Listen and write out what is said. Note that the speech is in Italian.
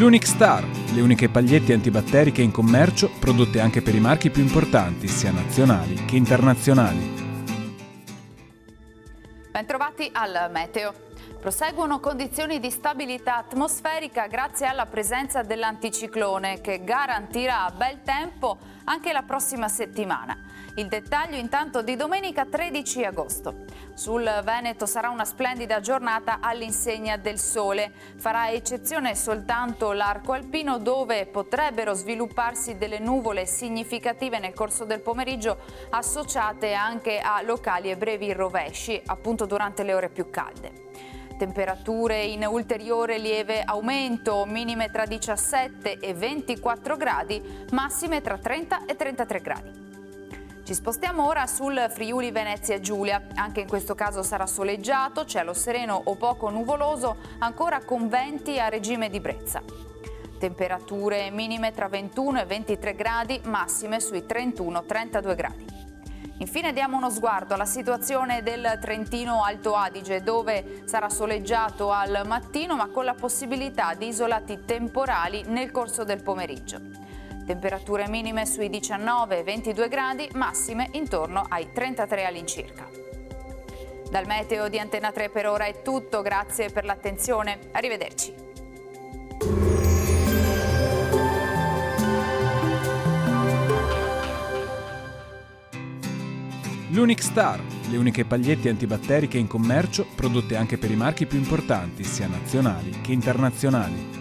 L'Unic Star, le uniche pagliette antibatteriche in commercio, prodotte anche per i marchi più importanti, sia nazionali che internazionali. Bentrovati al Meteo. Proseguono condizioni di stabilità atmosferica grazie alla presenza dell'anticiclone che garantirà bel tempo anche la prossima settimana. Il dettaglio intanto di domenica 13 agosto. Sul Veneto sarà una splendida giornata all'insegna del sole. Farà eccezione soltanto l'arco alpino dove potrebbero svilupparsi delle nuvole significative nel corso del pomeriggio associate anche a locali e brevi rovesci, appunto durante le ore più calde. Temperature in ulteriore lieve aumento, minime tra 17 e 24 gradi, massime tra 30 e 33 gradi. Ci spostiamo ora sul Friuli Venezia Giulia, anche in questo caso sarà soleggiato, cielo sereno o poco nuvoloso, ancora con venti a regime di brezza. Temperature minime tra 21 e 23 gradi, massime sui 31-32 gradi. Infine diamo uno sguardo alla situazione del Trentino Alto Adige, dove sarà soleggiato al mattino ma con la possibilità di isolati temporali nel corso del pomeriggio. Temperature minime sui 19-22 gradi, massime intorno ai 33 all'incirca. Dal meteo di Antena 3 per ora è tutto, grazie per l'attenzione, arrivederci. L'Unic Star, le uniche pagliette antibatteriche in commercio, prodotte anche per i marchi più importanti, sia nazionali che internazionali.